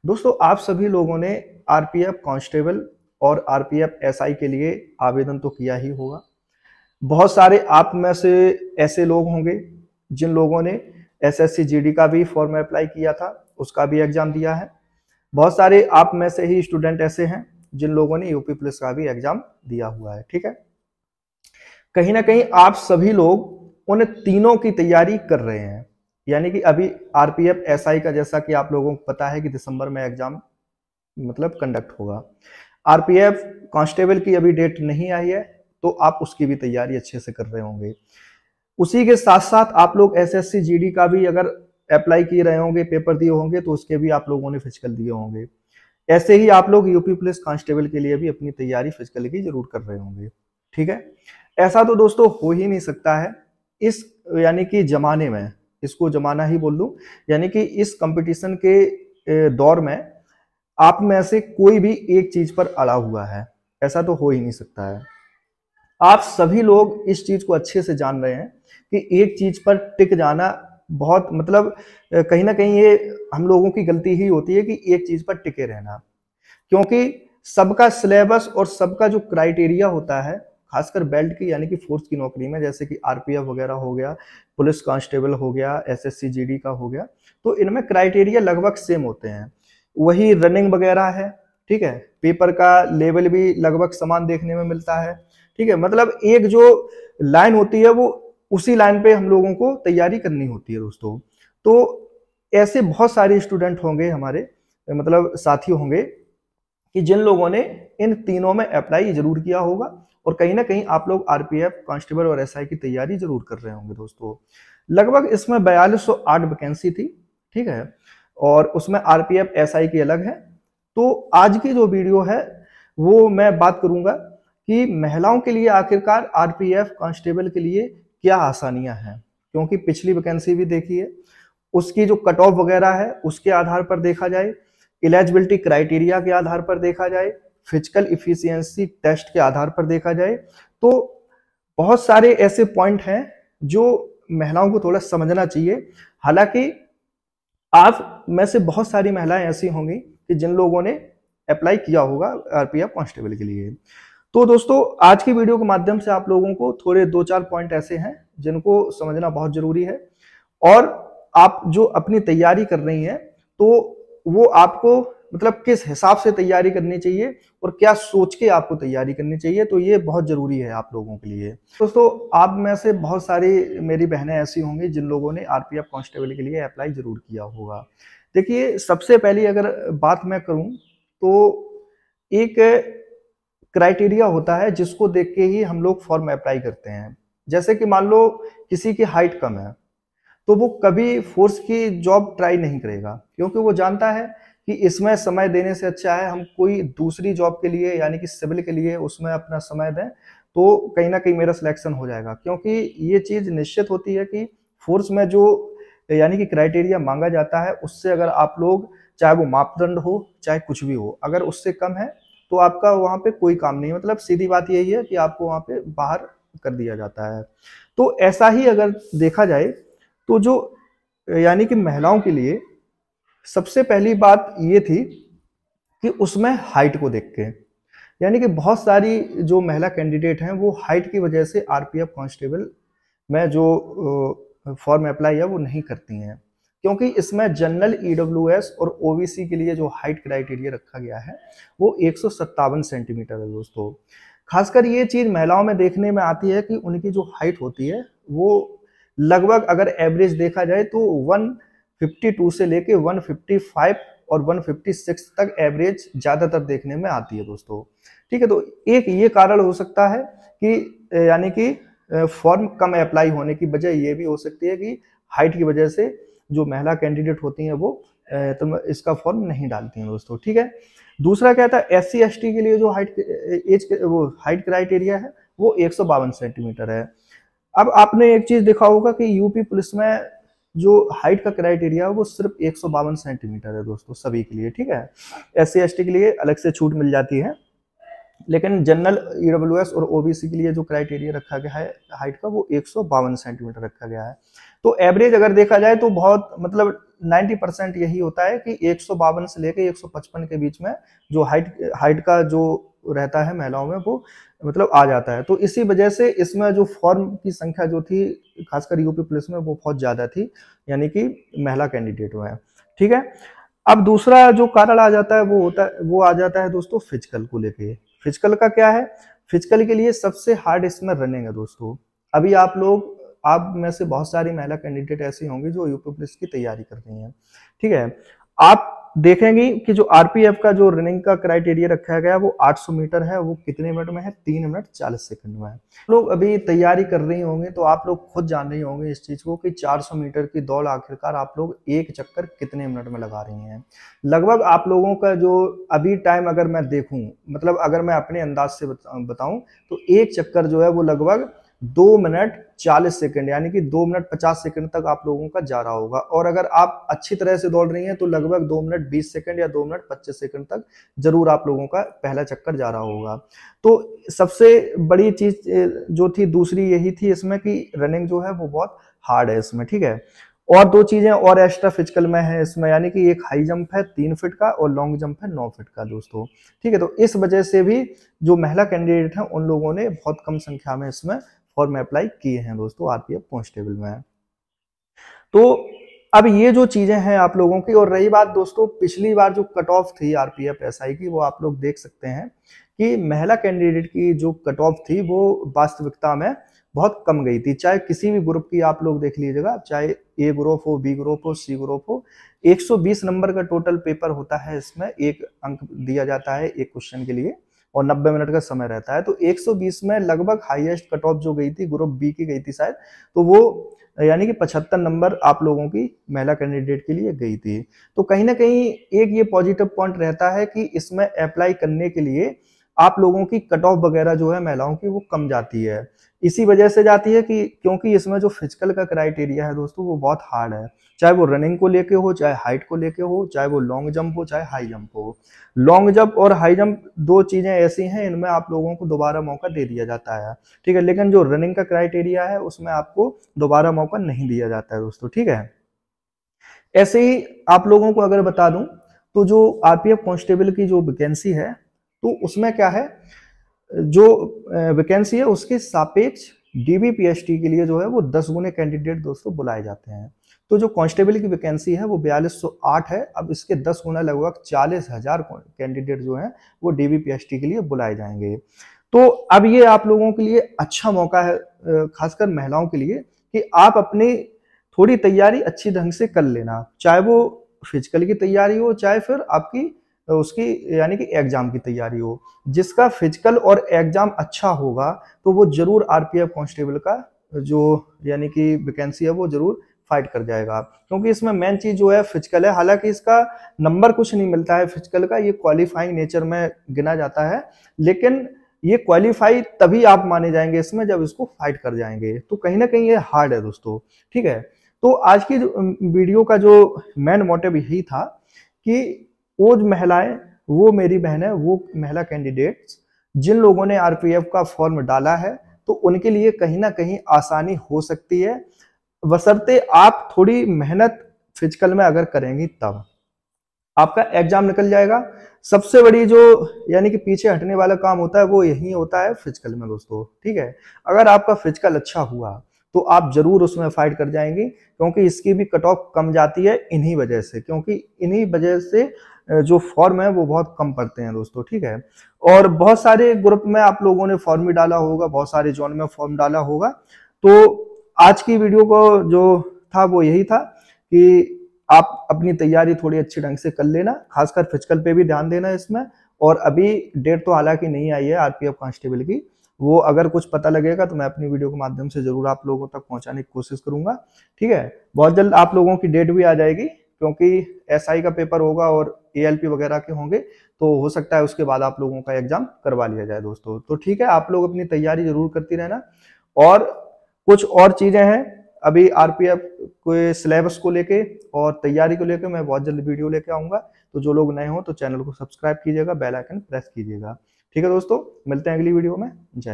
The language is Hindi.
दोस्तों आप सभी लोगों ने आरपीएफ कांस्टेबल और आरपीएफ एसआई के लिए आवेदन तो किया ही होगा। बहुत सारे आप में से ऐसे लोग होंगे जिन लोगों ने एसएससी जीडी का भी फॉर्म अप्लाई किया था, उसका भी एग्जाम दिया है। बहुत सारे आप में से ही स्टूडेंट ऐसे हैं जिन लोगों ने यूपी पुलिस का भी एग्जाम दिया हुआ है। ठीक है, कहीं ना कहीं आप सभी लोग उन तीनों की तैयारी कर रहे हैं। यानी कि अभी आरपीएफ एसआई का जैसा कि आप लोगों को पता है कि दिसंबर में एग्जाम कंडक्ट होगा। आरपीएफ कांस्टेबल की अभी डेट नहीं आई है, तो आप उसकी भी तैयारी अच्छे से कर रहे होंगे। उसी के साथ साथ आप लोग एसएससी जीडी का भी अगर अप्लाई किए रहे होंगे, पेपर दिए होंगे, तो उसके भी आप लोगों ने फिजिकल दिए होंगे। ऐसे ही आप लोग यूपी पुलिस कांस्टेबल के लिए भी अपनी तैयारी फिजिकल की जरूर कर रहे होंगे। ठीक है, ऐसा तो दोस्तों हो ही नहीं सकता है इस यानी कि जमाने में, इसको जमाना ही बोल लूं, यानी कि इस कंपटीशन के दौर में आप में से कोई भी एक चीज पर अड़ा हुआ है, ऐसा तो हो ही नहीं सकता है। आप सभी लोग इस चीज को अच्छे से जान रहे हैं कि एक चीज पर टिक जाना बहुत कहीं ना कहीं ये हम लोगों की गलती ही होती है कि एक चीज पर टिके रहना, क्योंकि सबका सिलेबस और सबका जो क्राइटेरिया होता है, खासकर बेल्ट की यानी कि फोर्स की नौकरी में, जैसे कि आरपीएफ वगैरह हो गया, पुलिस कांस्टेबल हो गया, एसएससी जीडी का हो गया, तो इनमें क्राइटेरिया लगभग सेम होते हैं। वही रनिंग वगैरह है। ठीक है, पेपर का लेवल भी लगभग समान देखने में मिलता है। ठीक है, मतलब एक जो लाइन होती है वो उसी लाइन पे हम लोगों को तैयारी करनी होती है दोस्तों। तो ऐसे बहुत सारे स्टूडेंट होंगे हमारे साथी होंगे कि जिन लोगों ने इन तीनों में अप्लाई जरूर किया होगा, और कहीं ना कहीं आप लोग आरपीएफ कांस्टेबल और एसआई की तैयारी जरूर कर रहे होंगे दोस्तों। लगभग इसमें 4208 वैकेंसी थी। ठीक है, और उसमें आरपीएफ एसआई की अलग है। तो आज की जो वीडियो है वो मैं बात करूंगा कि महिलाओं के लिए आखिरकार आरपीएफ कांस्टेबल के लिए क्या आसानियां हैं, क्योंकि पिछली वैकेंसी भी देखी है, उसकी जो कट ऑफ वगैरह है उसके आधार पर देखा जाए, एलिजिबिलिटी क्राइटेरिया के आधार पर देखा जाए, फिजिकल इफिशियंसी टेस्ट के आधार पर देखा जाए, तो बहुत सारे ऐसे पॉइंट हैं जो महिलाओं को थोड़ा समझना चाहिए। हालांकि आप में से बहुत सारी महिलाएं ऐसी होंगी कि जिन लोगों ने अप्लाई किया होगा आरपीएफ कांस्टेबल के लिए। तो दोस्तों आज की वीडियो के माध्यम से आप लोगों को थोड़े 2-4 पॉइंट ऐसे हैं जिनको समझना बहुत जरूरी है, और आप जो अपनी तैयारी कर रही हैं तो वो आपको किस हिसाब से तैयारी करनी चाहिए और क्या सोच के आपको तैयारी करनी चाहिए, तो ये बहुत जरूरी है आप लोगों के लिए। दोस्तों आप में से बहुत सारी मेरी बहनें ऐसी होंगी जिन लोगों ने आरपीएफ कांस्टेबल के लिए अप्लाई जरूर किया होगा। देखिए, सबसे पहली अगर बात मैं करूं तो एक क्राइटेरिया होता है जिसको देख के ही हम लोग फॉर्म अप्लाई करते हैं। जैसे कि मान लो किसी की हाइट कम है, तो वो कभी फोर्स की जॉब ट्राई नहीं करेगा, क्योंकि वो जानता है कि इसमें समय देने से अच्छा है हम कोई दूसरी जॉब के लिए यानी कि सिविल के लिए उसमें अपना समय दें, तो कहीं ना कहीं मेरा सिलेक्शन हो जाएगा। क्योंकि ये चीज निश्चित होती है कि फोर्स में जो यानी कि क्राइटेरिया मांगा जाता है उससे अगर आप लोग, चाहे वो मापदंड हो चाहे कुछ भी हो, अगर उससे कम है तो आपका वहां पे कोई काम नहीं, सीधी बात यही है कि आपको वहां पे बाहर कर दिया जाता है। तो ऐसा ही अगर देखा जाए तो जो यानी कि महिलाओं के लिए सबसे पहली बात ये थी कि उसमें हाइट को देख के, यानी कि बहुत सारी जो महिला कैंडिडेट हैं वो हाइट की वजह से आरपीएफ कांस्टेबल में जो फॉर्म अप्लाई है वो नहीं करती हैं, क्योंकि इसमें जनरल ईडब्ल्यूएस और ओबीसी के लिए जो हाइट क्राइटेरिया रखा गया है वो 157 सेंटीमीटर है दोस्तों। खासकर ये चीज महिलाओं में देखने में आती है कि उनकी जो हाइट होती है वो लगभग अगर एवरेज देखा जाए तो 152 से लेके 155 और 156 तक एवरेज ज्यादातर देखने में आती है दोस्तों। ठीक है, तो एक ये कारण हो सकता है कि यानी कि फॉर्म कम अप्लाई होने की वजह ये भी हो सकती है कि हाइट की वजह से जो महिला कैंडिडेट होती हैं वो तो इसका फॉर्म नहीं डालती हैं दोस्तों। ठीक है, दूसरा क्या था, एससी एसटी के लिए जो हाइट क्राइटेरिया है वो 152 सेंटीमीटर है। अब आपने एक चीज देखा होगा कि यूपी पुलिस में जो हाइट का क्राइटेरिया है वो सिर्फ 152 सेंटीमीटर है दोस्तों सभी के लिए। ठीक है, एससी एसटी के लिए अलग से छूट मिल जाती है, लेकिन जनरल ईडब्ल्यूएस और ओबीसी के लिए जो क्राइटेरिया रखा गया है हाइट का वो 152 सेंटीमीटर रखा गया है। तो एवरेज अगर देखा जाए तो बहुत मतलब 90% यही होता है कि 152 से लेके 155 के बीच में जो हाइट का जो रहता है महिलाओं में वो मतलब आ जाता है। तो इसी वजह से इसमें जो फॉर्म की संख्या जो थी खासकर यूपी पुलिस में वो बहुत ज्यादा थी, यानी कि महिला कैंडिडेट में। ठीक है, अब दूसरा जो कारण आ जाता है वो आ जाता है दोस्तों फिजिकल को लेके। फिजिकल का क्या है, फिजिकल के लिए सबसे हार्ड इसमें रनिंग है दोस्तों। अभी आप में से बहुत सारी महिला कैंडिडेट ऐसी होंगी जो यूपी पुलिस की तैयारी कर रही हैं। ठीक है, आप देखेंगे कि जो आरपीएफ का जो रनिंग का क्राइटेरिया रखा गया है वो 800 मीटर है, वो कितने मिनट में है, 3 मिनट 40 सेकंड में है। लोग अभी तैयारी कर रही होंगे तो आप लोग खुद जान रही होंगे इस चीज को कि 400 मीटर की दौड़ आखिरकार आप लोग एक चक्कर कितने मिनट में लगा रही हैं। लगभग आप लोगों का जो अभी टाइम अगर मैं देखूं, मतलब अगर मैं अपने अंदाज से बताऊं तो एक चक्कर जो है वो लगभग 2 मिनट 40 सेकंड यानी कि 2 मिनट 50 सेकंड तक आप लोगों का जा रहा होगा। और अगर आप अच्छी तरह से दौड़ रही हैं तो लगभग 2 मिनट 20 सेकंड या 2 मिनट 25 सेकंड तक जरूर आप लोगों का पहला चक्कर जा रहा होगा। तो सबसे बड़ी चीज जो थी दूसरी यही थी इसमें कि रनिंग जो है वो बहुत हार्ड है इसमें। ठीक है, और 2 चीजें और एक्स्ट्रा फिजिकल में है इसमें, यानी कि एक हाई जंप है 3 फीट का और लॉन्ग जंप है 9 फीट का दोस्तों। ठीक है, तो इस वजह से भी जो महिला कैंडिडेट हैं उन लोगों ने बहुत कम संख्या में इसमें फॉर्म अप्लाई किए हैं दोस्तों आरपीएफ कांस्टेबल में। तो अब ये जो चीजें हैं आप लोगों की, और रही बात दोस्तों पिछली बार जो कट ऑफ थी आरपीएफ एसआई की, वो आप लोग देख सकते हैं कि महिला कैंडिडेट की जो कट ऑफ थी वो वास्तविकता में बहुत कम गई थी। चाहे किसी भी ग्रुप की आप लोग देख लीजिएगा, चाहे ए ग्रुप हो, बी ग्रुप हो, सी ग्रुप हो, 120 नंबर का टोटल पेपर होता है। इसमें 1 अंक दिया जाता है एक क्वेश्चन के लिए और 90 मिनट का समय रहता है। तो 120 में लगभग हाईएस्ट कट ऑफ जो गई थी ग्रुप बी की गई थी शायद, तो वो यानी कि 75 नंबर आप लोगों की महिला कैंडिडेट के लिए गई थी। तो कहीं ना कहीं एक ये पॉजिटिव पॉइंट रहता है कि इसमें अप्लाई करने के लिए आप लोगों की कट ऑफ वगैरह जो है महिलाओं की वो कम जाती है। इसी वजह से जाती है कि क्योंकि इसमें जो फिजिकल का क्राइटेरिया है दोस्तों वो बहुत हार्ड है, चाहे वो रनिंग को लेके हो, चाहे हाइट को लेके हो, चाहे वो लॉन्ग जंप हो, चाहे हाई जंप हो। लॉन्ग जंप और हाई जंप 2 चीजें ऐसी हैं इनमें आप लोगों को दोबारा मौका दे दिया जाता है। ठीक है, लेकिन जो रनिंग का क्राइटेरिया है उसमें आपको दोबारा मौका नहीं दिया जाता है दोस्तों। ठीक है, ऐसे ही आप लोगों को अगर बता दूं तो जो आरपीएफ कांस्टेबल की जो वैकेंसी है तो उसमें क्या है, जो वैकेंसी है उसके सापेक्ष डीबीपीएसटी के लिए जो है वो 10 गुने कैंडिडेट दोस्तों बुलाए जाते हैं। तो जो कांस्टेबल की वैकेंसी है वो 4208 है, अब इसके 10 गुना लगभग 40,000 कैंडिडेट जो है वो डीबीपीएसटी के लिए बुलाए जाएंगे। तो अब ये आप लोगों के लिए अच्छा मौका है, खासकर महिलाओं के लिए, कि आप अपनी थोड़ी तैयारी अच्छी ढंग से कर लेना, चाहे वो फिजिकल की तैयारी हो, चाहे फिर आपकी उसकी यानी कि एग्जाम की तैयारी हो। जिसका फिजिकल और एग्जाम अच्छा होगा तो वो जरूर आरपीएफ कांस्टेबल का जो यानी कि वैकेंसी है वो जरूर फाइट कर जाएगा, क्योंकि इसमें मेन चीज जो है फिजिकल है। हालांकि इसका नंबर कुछ नहीं मिलता है फिजिकल का, ये क्वालिफाइंग नेचर में गिना जाता है, लेकिन ये क्वालिफाई तभी आप माने जाएंगे इसमें जब इसको फाइट कर जाएंगे। तो कहीं ना कहीं ये हार्ड है दोस्तों। ठीक है, तो आज की वीडियो का जो मेन मोटिव यही था कि वो जो महिलाएं, वो मेरी बहनें, वो महिला कैंडिडेट्स जिन लोगों ने आरपीएफ का फॉर्म डाला है तो उनके लिए कहीं ना कहीं आसानी हो सकती है, बशर्ते आप थोड़ी मेहनत फिजिकल में अगर करेंगी तब आपका एग्जाम निकल जाएगा। सबसे बड़ी जो यानी कि पीछे हटने वाला काम होता है वो यही होता है फिजिकल में दोस्तों। ठीक है, अगर आपका फिजिकल अच्छा हुआ तो आप जरूर उसमें फाइट कर जाएंगे, क्योंकि इसकी भी कट ऑफ कम जाती है इन्हीं वजह से, क्योंकि इन्हीं वजह से जो फॉर्म है वो बहुत कम पड़ते हैं दोस्तों। ठीक है, और बहुत सारे ग्रुप में आप लोगों ने फॉर्म भी डाला होगा, बहुत सारे जोन में फॉर्म डाला होगा। तो आज की वीडियो को जो था वो यही था कि आप अपनी तैयारी थोड़ी अच्छी ढंग से कर लेना, खासकर फिजिकल पे भी ध्यान देना इसमें। और अभी डेट तो हालांकि नहीं आई है आरपीएफ कांस्टेबल की, वो अगर कुछ पता लगेगा तो मैं अपनी वीडियो के माध्यम से जरूर आप लोगों तक पहुंचाने की कोशिश करूंगा। ठीक है, बहुत जल्द आप लोगों की डेट भी आ जाएगी, क्योंकि एसआई का पेपर होगा और एएलपी वगैरह के होंगे, तो हो सकता है उसके बाद आप लोगों का एग्जाम करवा लिया जाए दोस्तों। तो ठीक है, आप लोग अपनी तैयारी जरूर करती रहना। और कुछ और चीजें हैं अभी आरपीएफ के सिलेबस को लेके और तैयारी को लेके मैं बहुत जल्द वीडियो लेके आऊंगा। तो जो लोग नए हो तो चैनल को सब्सक्राइब कीजिएगा, बेल आइकन प्रेस कीजिएगा। ठीक है दोस्तों, मिलते हैं अगली वीडियो में। जय